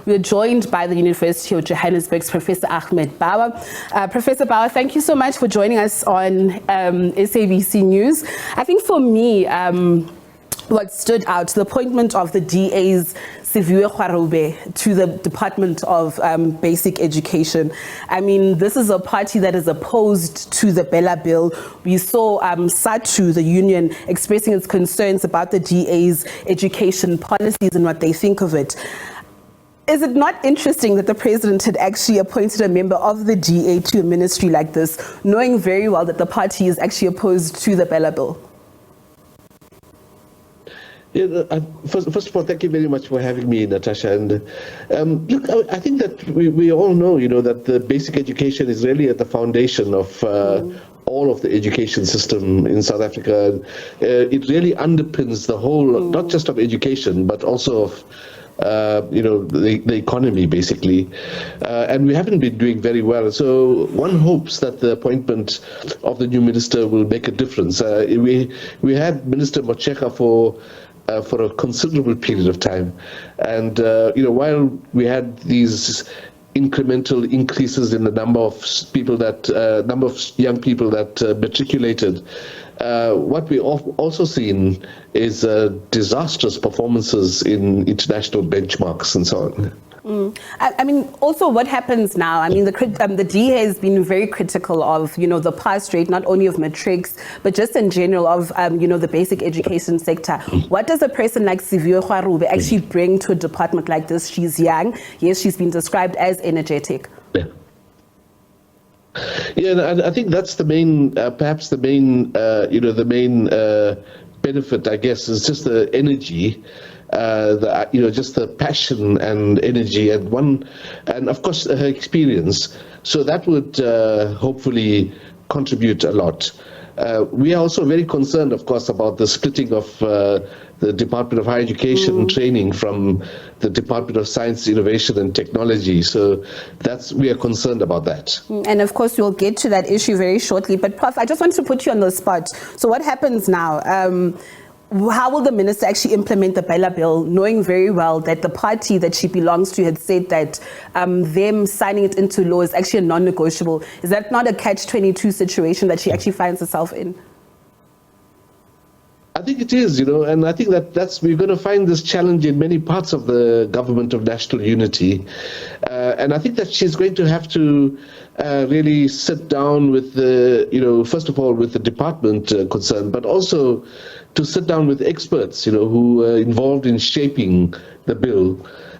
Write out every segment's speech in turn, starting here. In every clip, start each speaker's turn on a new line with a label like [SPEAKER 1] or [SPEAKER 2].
[SPEAKER 1] We are joined by the University of Johannesburg's Professor Ahmed Bawa. Professor Bawa, thank you so much for joining us on SABC News. I think for me, what stood out, the appointment of the DA's Siviwe Kwarube to the Department of Basic Education. I mean, this is a party that is opposed to the Bella Bill. We saw SATU, the union, expressing its concerns about the DA's education policies and what they think of it. Is it not interesting that the president had actually appointed a member of the DA to a ministry like this, knowing very well that the party is actually opposed to the Bella Bill?
[SPEAKER 2] Yeah, first of all, thank you very much for having me, Natasha. And look, I think that we all know, that the basic education is really at the foundation of all of the education system in South Africa. It really underpins the whole, not just of education, but also of the economy, basically. And we haven't been doing very well. So one hopes that the appointment of the new minister will make a difference. We had Minister Motshekga for a considerable period of time. And, while we had these incremental increases in the number of young people that matriculated, what we also seen is disastrous performances in international benchmarks and so on.
[SPEAKER 1] I mean, also what happens now? I mean, the DA has been very critical of, the pass rate, not only of matrics, but just in general of, the basic education sector. What does a person like Siviwe Kwarube actually bring to a department like this? She's young. Yes, she's been described as energetic.
[SPEAKER 2] Yeah, I think that's the main, perhaps the main, benefit, I guess, is just the energy. Just the passion and energy and of course her experience. So that would hopefully contribute a lot. We are also very concerned, of course, about the splitting of the Department of Higher Education and Training from the Department of Science, Innovation and Technology. So we are concerned about that.
[SPEAKER 1] And of course, we'll get to that issue very shortly. But Prof, I just want to put you on the spot. So what happens now? How will the minister actually implement the Bella Bill, knowing very well that the party that she belongs to had said that them signing it into law is actually a non-negotiable? Is that not a catch-22 situation that she actually finds herself in?
[SPEAKER 2] I think it is, and I think we're going to find this challenge in many parts of the government of national unity. And I think that she's going to have to really sit down with first of all, with the department concerned, but also to sit down with experts, who are involved in shaping the bill.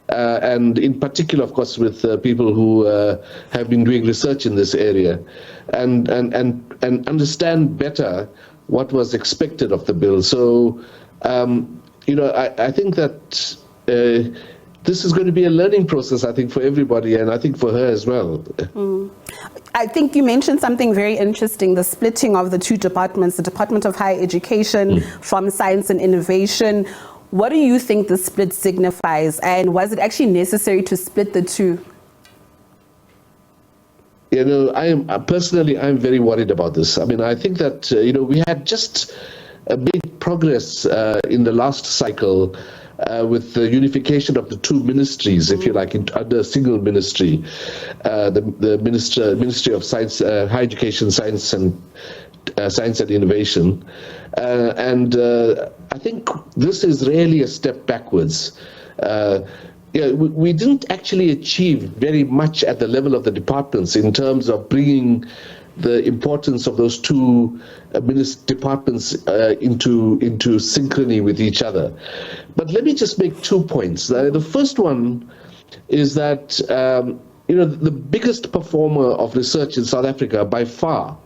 [SPEAKER 2] And in particular, of course, with people who have been doing research in this area and understand better what was expected of the bill. So, I think that this is going to be a learning process, I think, for everybody, and I think for her as well.
[SPEAKER 1] I think you mentioned something very interesting, the splitting of the two departments, the Department of Higher Education from Science and Innovation. What do you think the split signifies, and was it actually necessary to split the two?
[SPEAKER 2] I'm very worried about this. I mean, I think that, we had just a big progress in the last cycle with the unification of the two ministries, if you like, under a single ministry, the Ministry of Science, Higher Education, Science and Innovation. I think this is really a step backwards. We didn't actually achieve very much at the level of the departments in terms of bringing the importance of those two departments into synchrony with each other. But let me just make 2 points. The first one is that the biggest performer of research in South Africa by far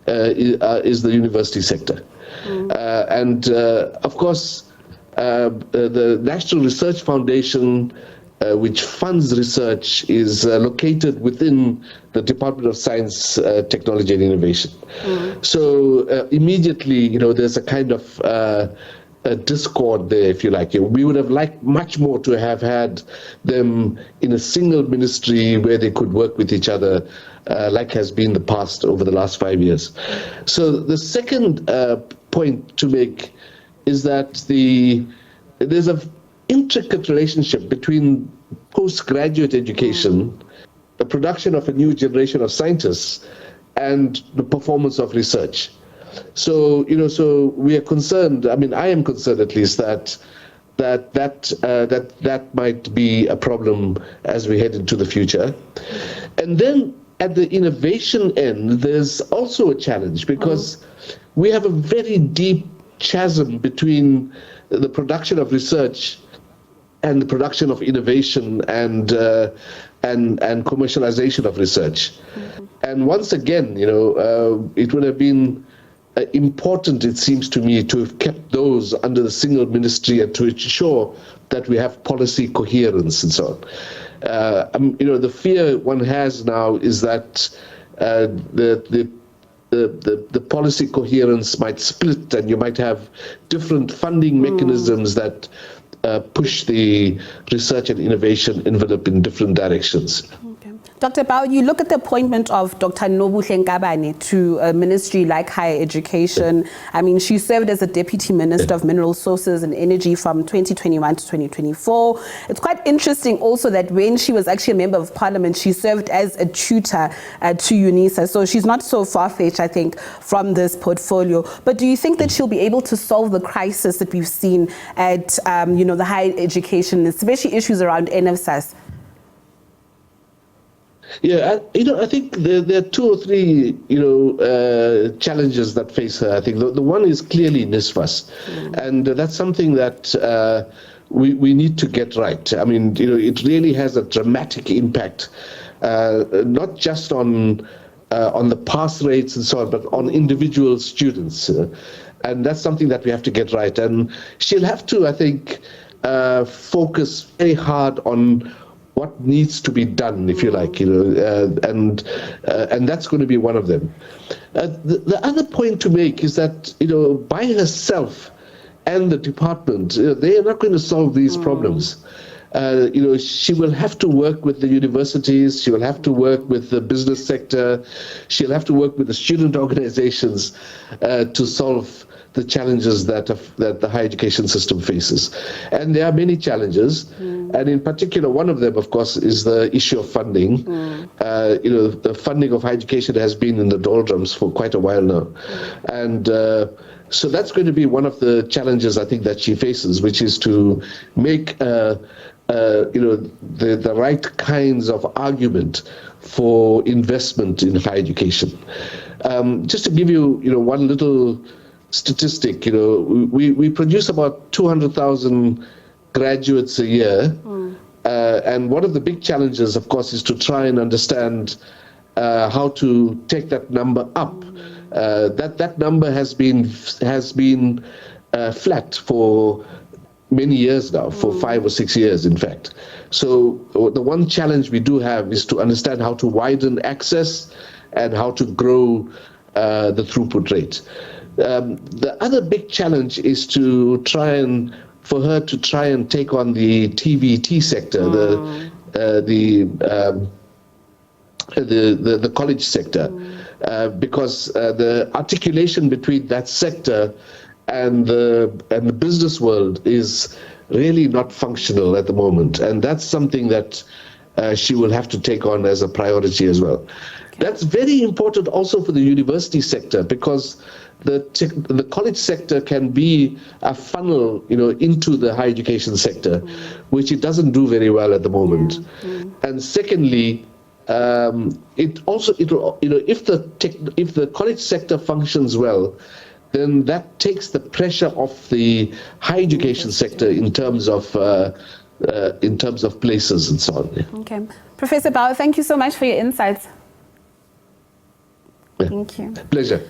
[SPEAKER 2] is the university sector. And of course, the National Research Foundation, which funds research, is located within the Department of Science, Technology and Innovation. So immediately, there's a kind of a discord there, if you like. We would have liked much more to have had them in a single ministry where they could work with each other, like has been the past over the last 5 years. So the second point to make is that there's an intricate relationship between postgraduate education, the production of a new generation of scientists, and the performance of research. So, so we are concerned, I mean, I am concerned at least that might be a problem as we head into the future. And then at the innovation end, there's also a challenge because we have a very deep chasm between the production of research and the production of innovation and commercialization of research. And once again, it would have been important, it seems to me, to have kept those under the single ministry and to ensure that we have policy coherence and so on. The fear one has now is that the policy coherence might split, and you might have different funding mechanisms that push the research and innovation envelope in different directions.
[SPEAKER 1] Okay. Dr. Bawa, you look at the appointment of Dr. Nobuhle Nkabane to a ministry like higher education. I mean, she served as a Deputy Minister of Mineral Resources and Energy from 2021 to 2024. It's quite interesting also that when she was actually a member of parliament, she served as a tutor to UNISA. So she's not so far-fetched, I think, from this portfolio. But do you think that she'll be able to solve the crisis that we've seen at, the higher education, especially issues around NFSAS?
[SPEAKER 2] Yeah, I think there are two or three, challenges that face her. I think the one is clearly NSFAS, and that's something that we need to get right. I mean, it really has a dramatic impact, not just on the pass rates and so on, but on individual students, and that's something that we have to get right. And she'll have to, I think, focus very hard on what needs to be done, if you like, and that's going to be one of them. The other point to make is that, by herself and the department, they are not going to solve these problems. She will have to work with the universities, she will have to work with the business sector, she'll have to work with the student organizations to solve the challenges that the higher education system faces. And there are many challenges, and in particular, one of them, of course, is the issue of funding. The funding of higher education has been in the doldrums for quite a while now. And so that's going to be one of the challenges, I think, that she faces, which is to make the right kinds of argument for investment in higher education. Just to give you, one little statistic, we produce about 200,000 graduates a year, and one of the big challenges, of course, is to try and understand how to take that number up. That number has been flat for many years now, for 5 or 6 years, in fact. So the one challenge we do have is to understand how to widen access and how to grow the throughput rate. The other big challenge is for her to try and take on the TVT sector, the college sector, because the articulation between that sector and the business world is really not functional at the moment, and that's something that she will have to take on as a priority as well. That's very important also for the university sector, because the college sector can be a funnel, into the higher education sector, which it doesn't do very well at the moment. And secondly, if the college sector functions well, then that takes the pressure off the higher education sector in terms of places and so on.
[SPEAKER 1] Okay, Professor Bawa, thank you so much for your insights. Thank you.
[SPEAKER 2] Pleasure.